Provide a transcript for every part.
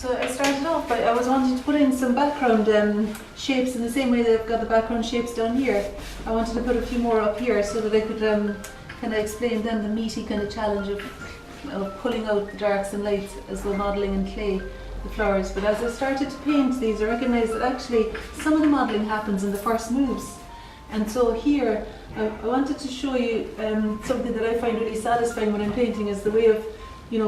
So I started off by, I was wanting to put in some background shapes in the same way that I've got the background shapes down here. I wanted to put a few more up here so that I could kind of explain then the meaty kind of challenge of pulling out the darks and lights as though modelling in clay the flowers. But as I started to paint these, I recognised that actually some of the modelling happens in the first moves. And so here I wanted to show you something that I find really satisfying when I'm painting, is the way of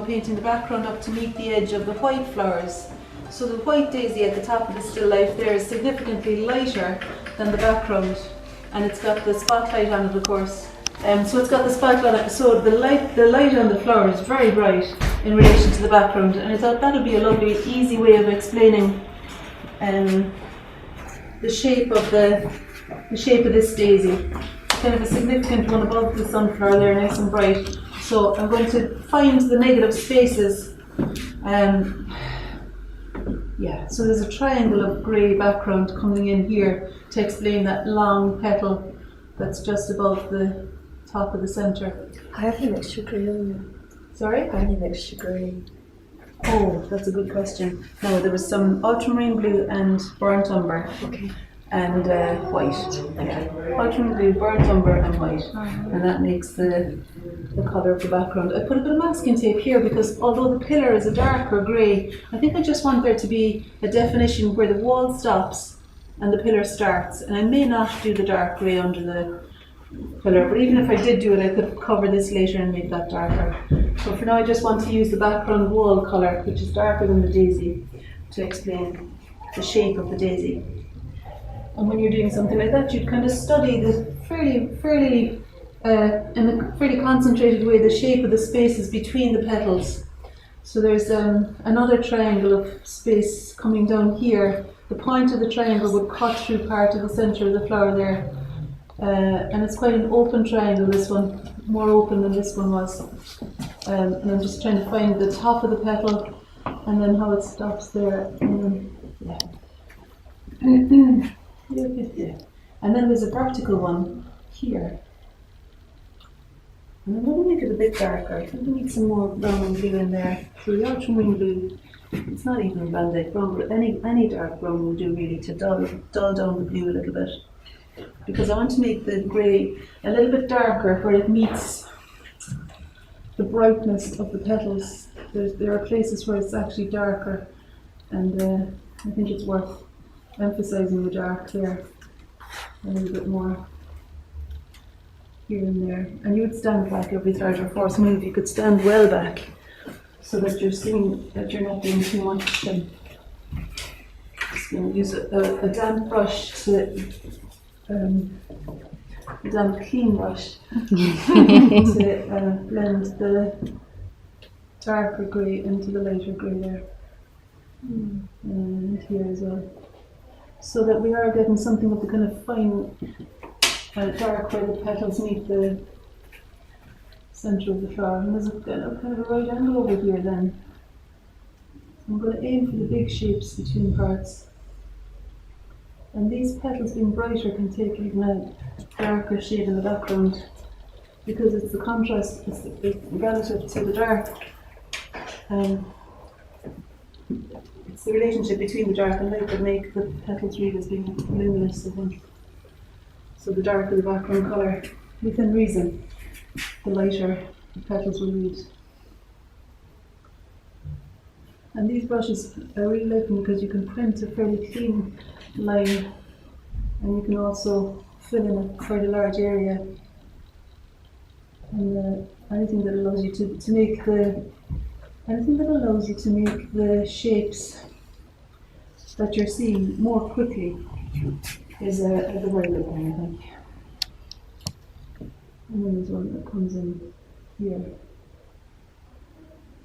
painting the background up to meet the edge of the white flowers. So the white daisy at the top of the still life there is significantly lighter than the background, and it's got the spotlight on it, of course. So it's got the spotlight on it, so the light on the flower is very bright in relation to the background, and I thought that would be a lovely, easy way of explaining the shape of this daisy. Kind of a significant one above the sunflower there, nice and bright. So I'm going to find the negative spaces. So there's a triangle of grey background coming in here to explain that long petal that's just above the top of the centre. I have an extra grey on you. Sorry? I have an extra grey. Oh, that's a good question. No, there was some ultramarine blue and burnt umber. Okay. And white. Yeah. Ultramarine blue, burnt umber and white. And that makes the colour of the background. I put a bit of masking tape here because although the pillar is a darker grey, I think I just want there to be a definition where the wall stops and the pillar starts. And I may not do the dark grey under the pillar, but even if I did do it, I could cover this later and make that darker. So for now I just want to use the background wall colour, which is darker than the daisy, to explain the shape of the daisy. And when you're doing something like that, you'd kind of study the fairly in a fairly concentrated way, the shape of the spaces between the petals. So there's another triangle of space coming down here. The point of the triangle would cut through part of the centre of the flower there. And it's quite an open triangle, this one, more open than this one was. And I'm just trying to find the top of the petal and then how it stops there. And then, and then there's a vertical one here. And I'm going to make it a bit darker. I think we need some more brown and blue in there. So the ultramarine blue, it's not even Van Dyke brown, but any dark brown will do really to dull down the blue a little bit. Because I want to make the grey a little bit darker where it meets the brightness of the petals. There are places where it's actually darker, and I think it's worth emphasising the dark there a little bit more here and there. And you would stand back every third or fourth move. You could stand well back so that you're seeing that you're not doing too much. Just going to use a damp brush damp clean brush to blend the darker grey into the lighter grey there, and here as well, so that we are getting something of the kind of fine dark where the petals meet the centre of the flower. And there's a kind of a right angle over here then. So I'm going to aim for the big shapes between parts. And these petals being brighter can take even a darker shade in the background because it's the contrast, it's relative to the dark. It's the relationship between the dark and light that make the petals read as being luminous, I think. So the darker the background colour, within reason, the lighter the petals will read. And these brushes, I really like them because you can print a fairly clean line, and you can also fill in quite a large area. And anything that allows you to make the shapes that you're seeing more quickly is a very good thing, I think. And then there's one that comes in here.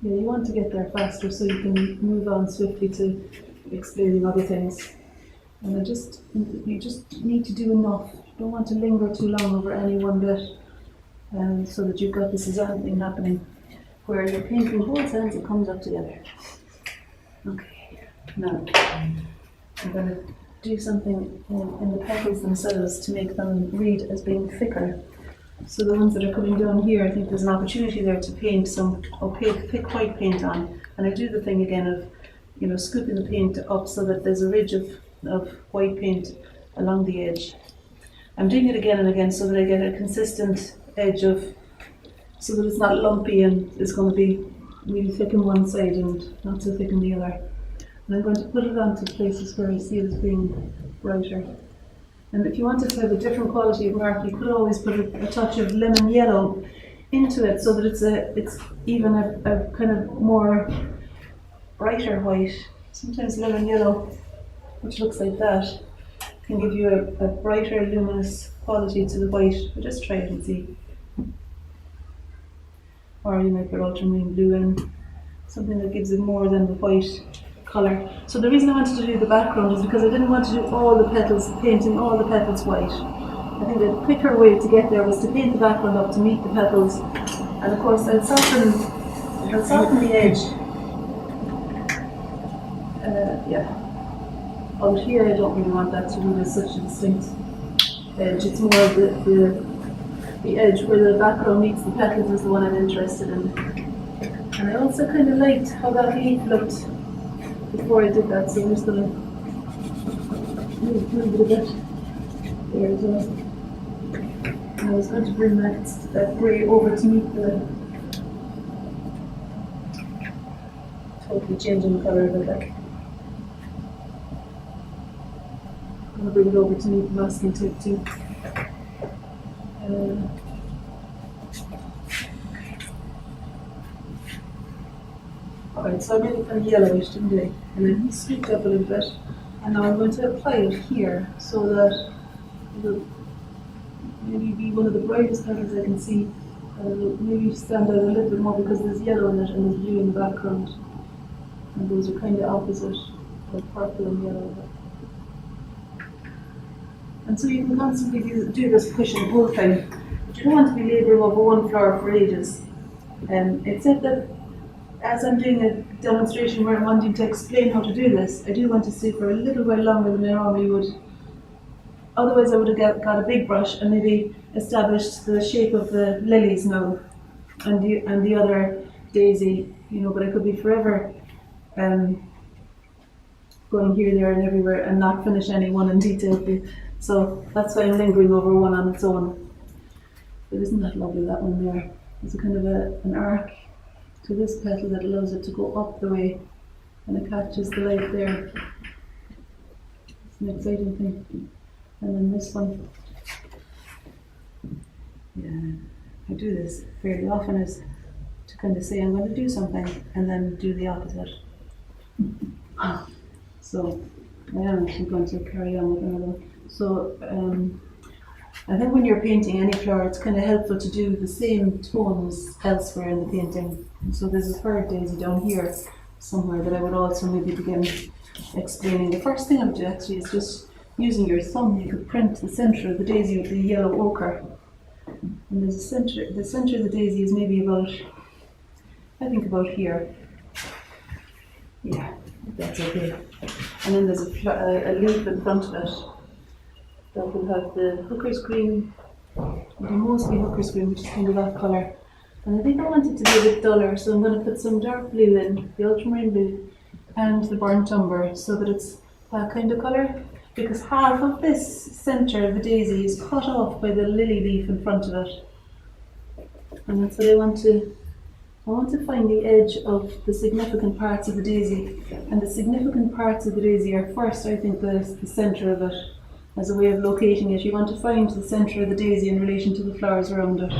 Yeah, you want to get there faster so you can move on swiftly to explaining other things. And you just need to do enough. You don't want to linger too long over any one bit, so that you've got this exact thing happening where you're painting both ends, it comes up together. Okay, now I'm going to do something in the petals themselves to make them read as being thicker. So the ones that are coming down here, I think there's an opportunity there to paint some opaque, thick white paint on. And I do the thing again of you know, scooping the paint up so that there's a ridge of white paint along the edge. I'm doing it again and again so that I get a consistent edge so that it's not lumpy and it's going to be really thick on one side and not so thick on the other. And I'm going to put it onto places where I see it as being brighter. And if you wanted to have a different quality of mark, you could always put a touch of lemon yellow into it so that it's even a kind of more brighter white. Sometimes lemon yellow, which looks like that, can give you a brighter luminous quality to the white. But just try it and see. Or you might put ultramarine blue in, something that gives it more than the white colour. So the reason I wanted to do the background is because I didn't want to do all the petals, painting all the petals white. I think the quicker way to get there was to paint the background up to meet the petals. And of course I'll soften the edge. Yeah. Out here I don't really want that to be such a distinct edge. It's more the edge where the background meets the petals is the one I'm interested in. And I also kind of liked how that leaf looked before I did that, so I'm just going to move a little bit there as well. And I was going to bring that grey over to meet the totally changing the colour of it. Like. I'm going to bring it over to meet the masking tape too. Alright, so I made it kind of yellowish, didn't I? And then he scooped up a little bit. And now I'm going to apply it here so that it'll maybe be one of the brightest colours I can see. And it'll maybe stand out a little bit more because there's yellow in it and there's blue in the background. And those are kind of opposite, like purple and yellow. And so you can constantly do this push and pull thing. But you don't want to be labouring over one flower for ages. Except that as I'm doing a demonstration where I'm wanting to explain how to do this, I do want to stay for a little while longer than I normally would. Otherwise I would have got a big brush and maybe established the shape of the lilies now and the other daisy, you know, but I could be forever going here, there and everywhere and not finish any one in detail. So that's why I'm lingering over one on its own. But isn't that lovely, that one there? It's a kind of an arc to this petal that allows it to go up the way and it catches the light there. It's an exciting thing. And then this one, yeah, I do this fairly often, is to kind of say I'm going to do something and then do the opposite. So I am actually going to carry on with another one. So I think when you're painting any flower, it's kind of helpful to do the same tones elsewhere in the painting. And so there's a third daisy down here somewhere that I would also maybe begin explaining. The first thing I would do actually is just using your thumb, you could print the centre of the daisy with the yellow ochre. And there's the centre of the daisy is maybe about, I think about here. Yeah, that's okay. And then there's a leaf in front of it that will have the hooker's green, it'll mostly hooker's green, which is kind of that colour. And I think I want it to be a bit duller, so I'm going to put some dark blue in, the ultramarine blue, and the burnt umber, so that it's that kind of colour. Because half of this centre of the daisy is cut off by the lily leaf in front of it. And that's what I want to find the edge of the significant parts of the daisy. And the significant parts of the daisy are first, I think, the centre of it. As a way of locating it, you want to find the centre of the daisy in relation to the flowers around it.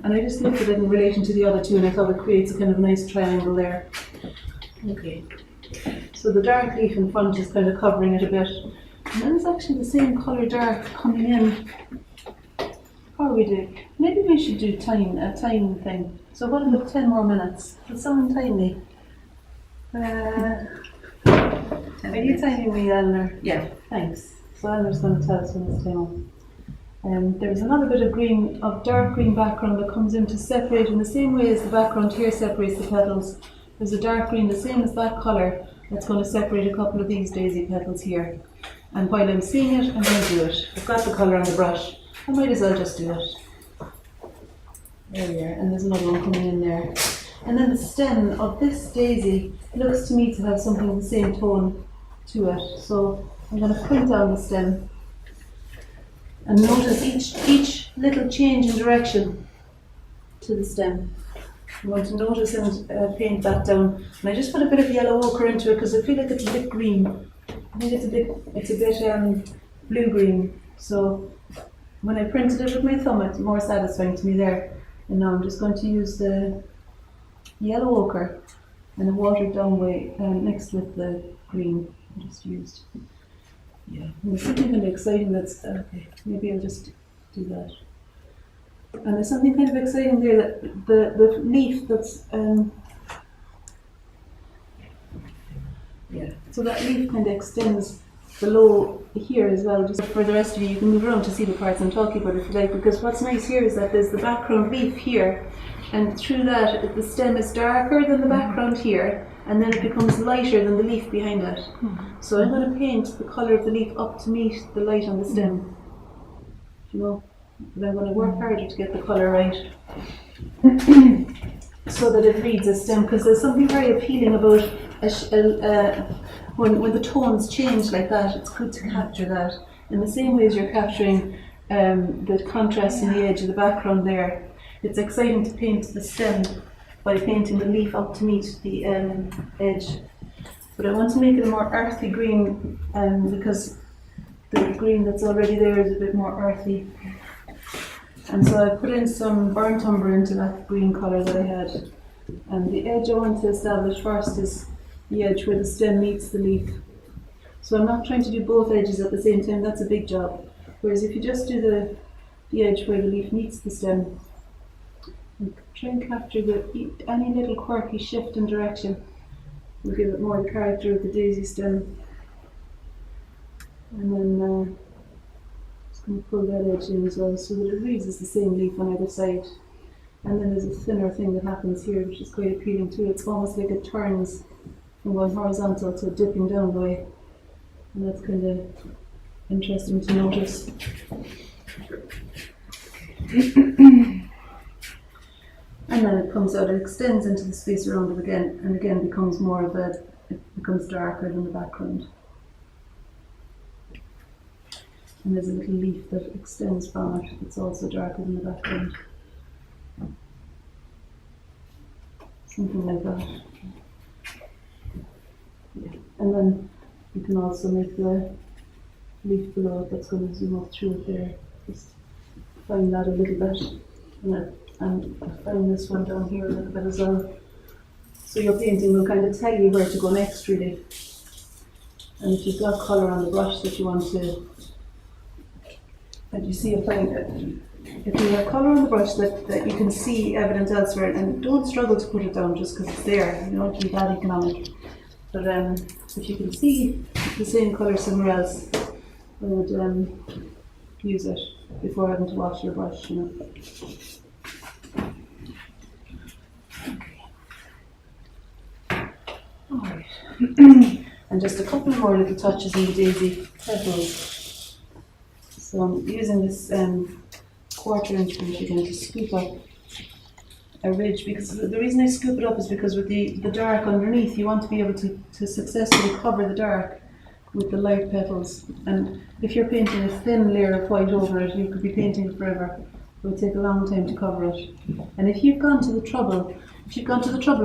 And I just looked at it in relation to the other two and I thought it creates a kind of nice triangle there. Okay. So the dark leaf in front is kind of covering it a bit. And then it's actually the same colour dark coming in. How do we do? Maybe we should do a time thing. So what about 10 more minutes? Does someone time me? Are you timing me, Eleanor? Yeah, thanks. So Eleanor's going to tell us when it's time on. There's another bit of dark green background that comes in to separate in the same way as the background here separates the petals. There's a dark green, the same as that colour, that's going to separate a couple of these daisy petals here. And while I'm seeing it, I'm going to do it. I've got the colour on the brush. I might as well just do it. There we are, and there's another one coming in there. And then the stem of this daisy looks to me to have something of the same tone to it. So I'm going to print down the stem and notice each little change in direction to the stem. I'm going to notice and paint that down. And I just put a bit of yellow ochre into it because I feel like it's a bit green. I think it's a bit blue-green. So when I printed it with my thumb, it's more satisfying to me there. And now I'm just going to use the yellow ochre and a watered down way mixed with the green I just used. Yeah, and there's something kind of exciting that's, okay, maybe I'll just do that. And there's something kind of exciting there that the leaf that's, yeah, so that leaf kind of extends below here as well. Just for the rest of you can move around to see the parts I'm talking about if you like, because what's nice here is that there's the background leaf here, and through that the stem is darker than the background here, and then it becomes lighter than the leaf behind it. So I'm going to paint the colour of the leaf up to meet the light on the stem. You know, but I'm going to work harder to get the colour right so that it reads a stem, because there's something very appealing about when the tones change like that. It's good to capture that in the same way as you're capturing the contrast in the edge of the background there. It's exciting to paint the stem by painting the leaf up to meet the edge. But I want to make it a more earthy green because the green that's already there is a bit more earthy. And so I put in some burnt umber into that green colour that I had. And the edge I want to establish first is the edge where the stem meets the leaf. So I'm not trying to do both edges at the same time, that's a big job. Whereas if you just do the edge where the leaf meets the stem, and try and capture any little quirky shift in direction will give it more the character of the daisy stem. And then just going to pull that edge in as well so that it reads as the same leaf on either side. And then there's a thinner thing that happens here which is quite appealing too. It's almost like it turns from going horizontal to dipping down the way. And that's kind of interesting to notice. And then it comes out, it extends into the space around it again, and again becomes more of it becomes darker than the background. And there's a little leaf that extends from it, it's also darker than the background. Something like that. Yeah. And then you can also make the leaf below it that's going to zoom up through it there. Just find that a little bit. And find this one down here a little bit as well. So your painting will kind of tell you where to go next, really. And if you've got colour on the brush that you want to, and you see if you have colour on the brush that you can see evident elsewhere, and don't struggle to put it down just because it's there, you don't have to be that economic. But if you can see the same colour somewhere else, I would use it before having to wash your brush, you know. Alright. And just a couple more little touches in the daisy petals. So I'm using this 1/4 inch brush again to scoop up a ridge, because the reason I scoop it up is because with the dark underneath you want to be able to successfully cover the dark with the light petals. And if you're painting a thin layer of white over it, you could be painting it forever. It would take a long time to cover it. And if you've gone to the trouble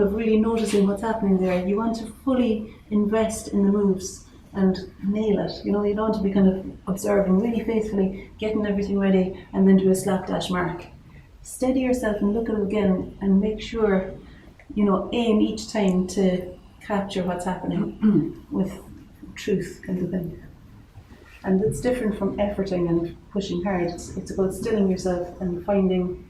of really noticing what's happening there, you want to fully invest in the moves and nail it. You know, you don't want to be kind of observing really faithfully, getting everything ready, and then do a slapdash mark. Steady yourself and look at it again and make sure, you know, aim each time to capture what's happening with truth, kind of thing. And it's different from efforting and pushing hard. It's about stilling yourself and finding,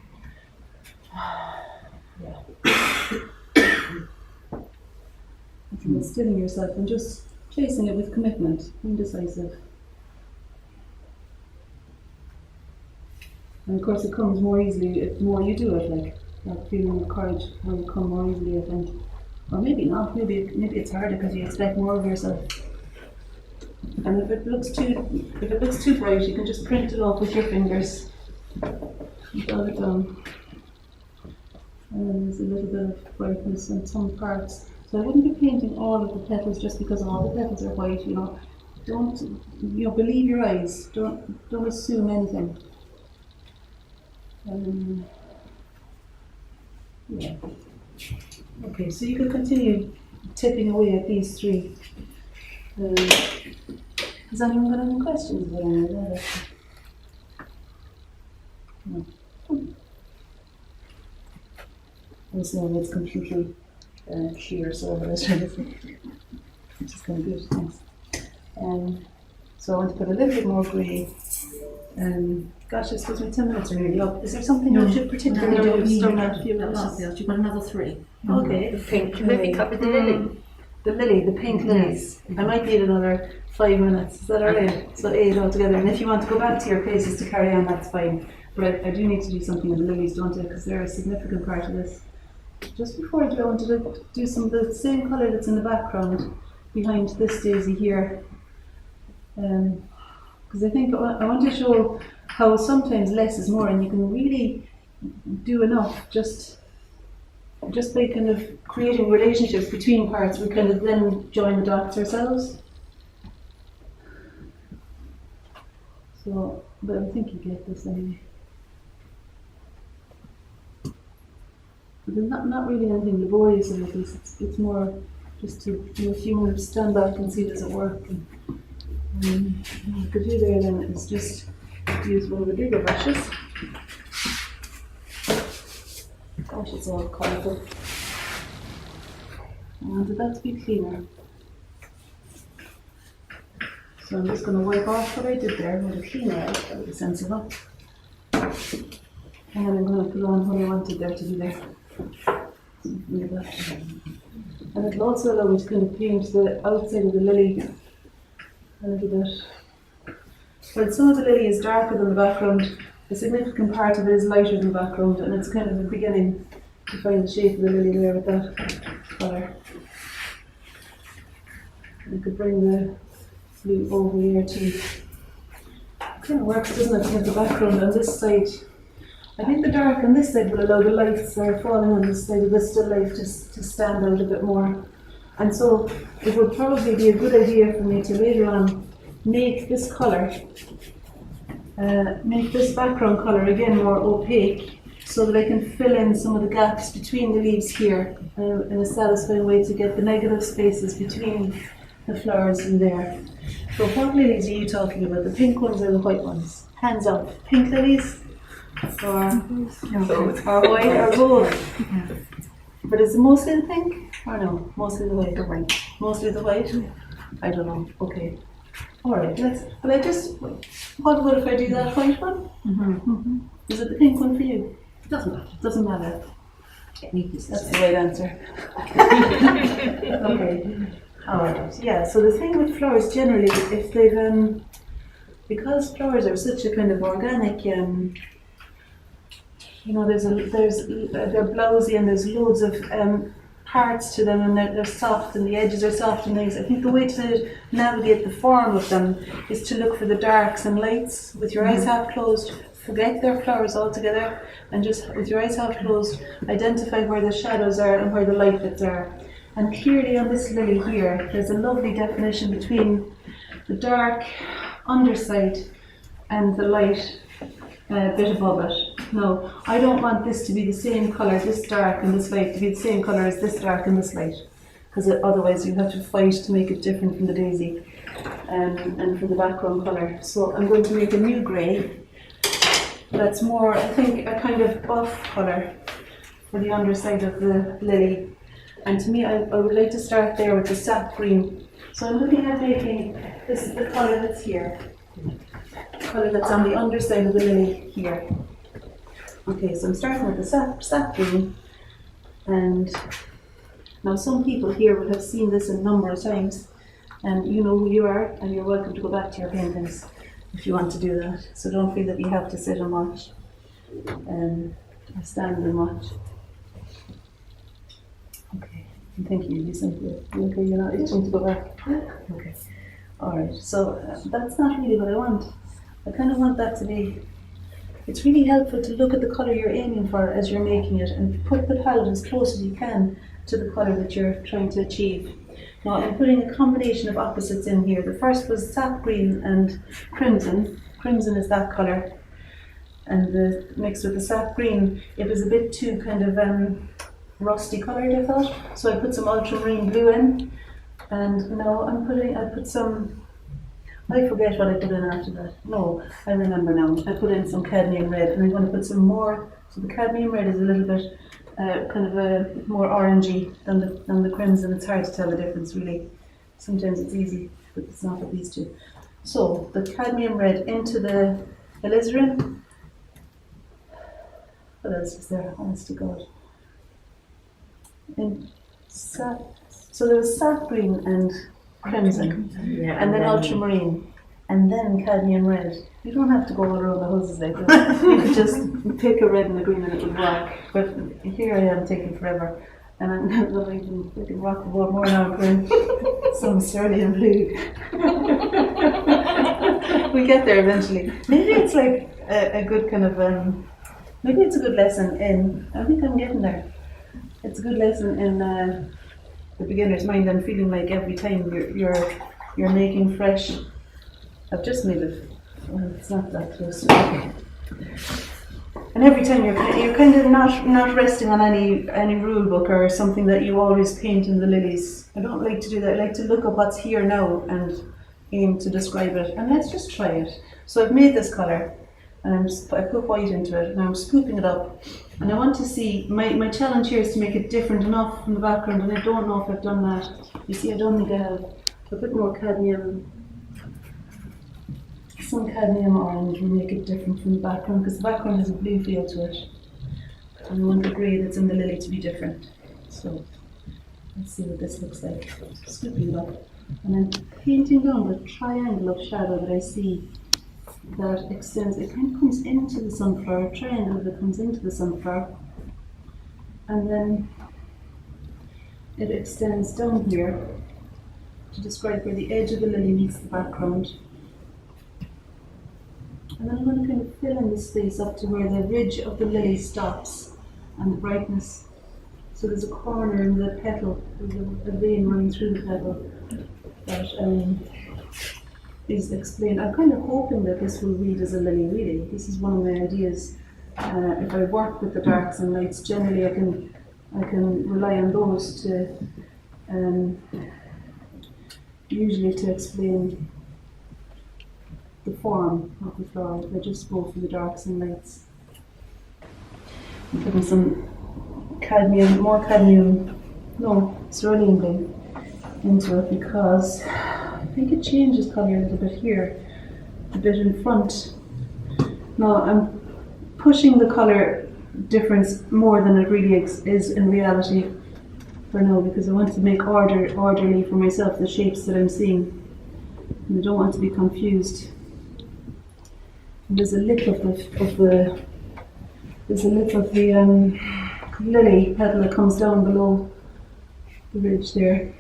it's about stilling yourself and just chasing it with commitment, indecisive. And of course it comes more easily the more you do it, like that feeling of courage will come more easily, I think. Or maybe not, maybe it's harder because you expect more of yourself. And if it looks too bright, you can just print it off with your fingers. Draw it down. And then there's a little bit of brightness in some parts. So I wouldn't be painting all of the petals just because all the petals are white, you know. Don't, you know, believe your eyes. Don't assume anything. Yeah. Okay, so you can continue tipping away at these three. Has anyone got any questions about any of that? No. I'm saying it's completely clear, so I was trying to say, which is kind of good, thanks. So I want to put a little bit more grey. Gosh, I suppose my 10 minutes are nearly up. Is there something you should particularly do? You've got another 3. Okay. The pink maybe cover the lily. The lily, the pink lilies. I might need another 5 minutes. Is that alright? So 8 altogether. And if you want to go back to your places to carry on, that's fine. But I do need to do something with the lilies, don't I? Because they're a significant part of this. Just before I do, I wanted to do some of the same colour that's in the background behind this daisy here. Because I think I want to show how sometimes less is more, and you can really do enough just by kind of creating relationships between parts. We kind of then join the dots ourselves. So, but I think you get this anyway. But there's not really anything laborious about this. It's more just to, you know, if you want to stand back and see does it work. And, what you could do there then is just use one of the bigger brushes. Gosh, it's all colourful. I wanted that to be cleaner. So I'm just going to wipe off what I did there with a cleaner out, that would be sensible. And then I'm going to put on what I wanted there to be there. And it'll also allow me to kind of paint the outside of the lily a little bit. Well, some of the lily is darker than the background. A significant part of it is lighter than the background, and it's kind of the beginning to find the shape of the lily there with that colour. I could bring the blue over here too. It kind of works, doesn't it, with the background on this side. I think the dark on this side will allow the lights that are falling on this side of the still life to stand out a bit more. And so it would probably be a good idea for me to later on make this colour, make this background colour again more opaque, so that I can fill in some of the gaps between the leaves here in a satisfying way to get the negative spaces between the flowers in there. So what lilies are you talking about? The pink ones or the white ones? Hands up. Pink lilies? Or Both. or white or both? Yeah. But is it mostly the pink? Or no? Mostly the white? The white. Mostly the white? I don't know. Okay. Alright, but what about if I do that white one? Is it the pink one for you? Doesn't matter. Doesn't matter. Technique is the That's same. the right answer. Okay. Alright, yeah, so the thing with flowers generally, if they've, because flowers are such a kind of organic, you know, they're blousy and there's loads of parts to them, and they're soft and the edges are soft and things. I think the way to navigate the form of them is to look for the darks and lights with your eyes half closed. Forget their flowers altogether, and just with your eyes half closed, identify where the shadows are and where the light bits are. And clearly on this lily here, there's a lovely definition between the dark underside and the light bit above it. No, I don't want this to be the same colour, this dark and this light, to be the same colour as this dark and this light, because otherwise you have to fight to make it different from the daisy and from the background colour. So I'm going to make a new grey that's more, I think, a kind of buff colour for the underside of the lily. And to me, I would like to start there with the sap green. So I'm looking at making, this is the colour that's here. The colour that's on the underside of the lily here. Okay, so I'm starting with the sap green. And now some people here would have seen this a number of times. And you know who you are, and you're welcome to go back to your paintings if you want to do that. So don't feel that you have to sit and watch, or stand and watch. Okay, I'm thinking you simply, okay, you're not itching to go back? Okay, alright, so that's not really what I want. I kind of want that to be it's really helpful to look at the colour you're aiming for as you're making it and put the palette as close as you can to the colour that you're trying to achieve. Now I'm putting a combination of opposites in here. The first was sap green and crimson. Crimson is that colour. And mixed with the sap green, it was a bit too kind of rusty coloured, I thought. So I put some ultramarine blue in. And now I put some, I forget what I put in after that. No, I remember now. I put in some cadmium red, and I'm going to put some more. So the cadmium red is a little bit kind of a more orangey than the crimson. It's hard to tell the difference really. Sometimes it's easy, but it's not with these two. So the cadmium red into the alizarin. What else is there? Honest to God. And so there was sap green and crimson, and then ultramarine, and then cadmium red. You don't have to go all around the houses like this. You could just pick a red and a green and it would work. But here I am taking forever, and I'm not even I can rock the boat more now putting some cerulean blue. We get there eventually. Maybe it's like a good kind of maybe it's a good lesson in. I think I'm getting there. It's a good lesson in the beginner's mind and feeling like every time you're making fresh. I've just made it. Well, it's not that close. And every time you're kind of not resting on any rule book or something that you always paint in the lilies. I don't like to do that. I like to look at what's here now and aim to describe it. And let's just try it. So I've made this colour. And I put white into it, and I'm scooping it up. And I want to see, my challenge here is to make it different enough from the background, and I don't know if I've done that. You see, I don't think I have. A bit more cadmium, some cadmium orange will make it different from the background, because the background has a blue feel to it. And I want the grey that's in the lily to be different. So, let's see what this looks like. Scooping it up. And then painting down the triangle of shadow that I see. That extends, it kind of comes into the sunflower, triangle that comes into the sunflower, and then it extends down here to describe where the edge of the lily meets the background. And then I'm going to kind of fill in the space up to where the ridge of the lily stops and the brightness. So there's a corner in the petal, there's a vein running through the petal that is explained. I'm kind of hoping that this will read as a lily, really. This is one of my ideas. If I work with the darks and lights, generally I can rely on those to usually to explain the form of the flower. I just go for the darks and lights. I'm putting some cerulean blue into it because I think it changes colour a little bit here, a bit in front. Now I'm pushing the colour difference more than it really is in reality for now, because I want to make orderly for myself the shapes that I'm seeing, and I don't want to be confused. And there's a lip of the lily petal that comes down below the ridge there.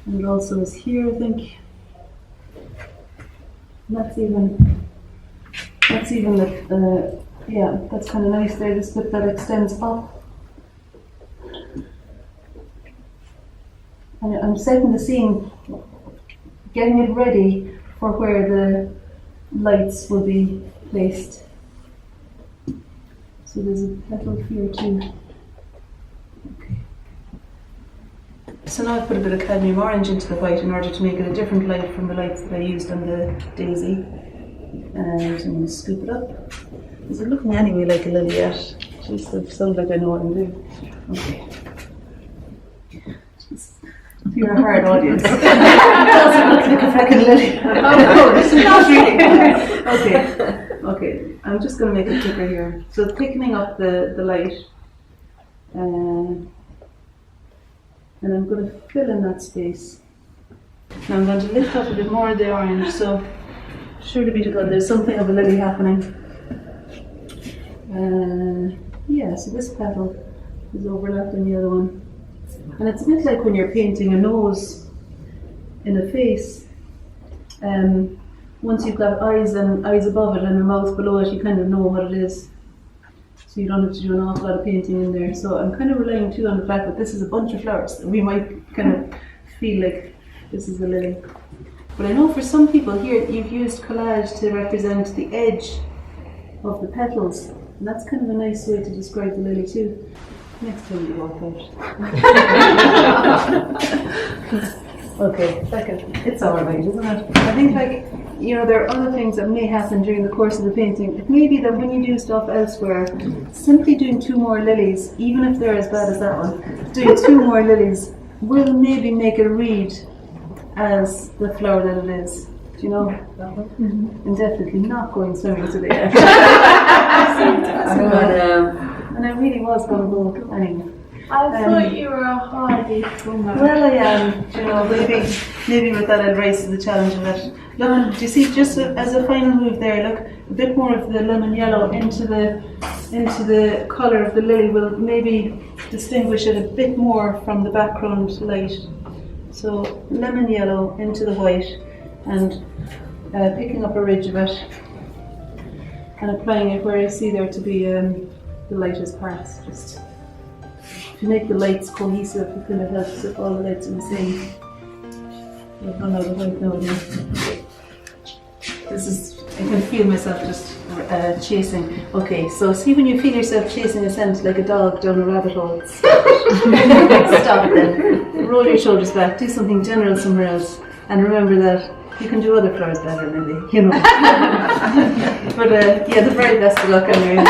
And it also is here, I think. And that's kind of nice there, this bit that extends up. And I'm setting the scene, getting it ready for where the lights will be placed. So there's a petal here too. Okay. So now I've put a bit of cadmium orange into the white in order to make it a different light from the lights that I used on the daisy. And I'm going to scoop it up. Is it looking anyway like a lily yet? Jeez, I sound like I know what I'm doing. Okay. Jeez. You're a hard audience. It doesn't look like a fucking lily. Oh no, this is not really. Okay. I'm just going to make it thicker here. So thickening up the light. And I'm going to fill in that space. Now I'm going to lift up a bit more of the orange, so surely be to God there's something of a lily happening. So this petal is overlapping the other one. And it's a bit like when you're painting a nose in a face. once you've got eyes above it and a mouth below it, you kind of know what it is. So you don't have to do an awful lot of painting in there. So I'm kind of relying too on the fact that this is a bunch of flowers. We might kind of feel like this is a lily. But I know for some people here, you've used collage to represent the edge of the petals. And that's kind of a nice way to describe the lily too. Next time you walk out. Okay, second. It's alright, isn't it? I think there are other things that may happen during the course of the painting. It may be that when you do stuff elsewhere, simply doing 2 more lilies, even if they're as bad as that one, doing 2 more lilies will maybe make it read as the flower that it is. Do you know? And definitely not going swimming today. And I really was going to go anyway. I thought you were a Higher Diploma. Well, I am. You know, maybe with that I'll rise to the challenge of it. Look, do you see, just as a final move there, look, a bit more of the lemon yellow into the colour of the lily will maybe distinguish it a bit more from the background light. So lemon yellow into the white and picking up a ridge of it and applying it where I see there to be the lightest parts. Just to make the lights cohesive, it kind of helps if all the lights are the same. I've run out of white now. I can feel myself just chasing. Okay, so see when you feel yourself chasing a scent like a dog down a rabbit hole. Stop then. Roll your shoulders back, do something general somewhere else, and remember that you can do other flowers better, maybe, you know. But yeah, the very best of luck anyway.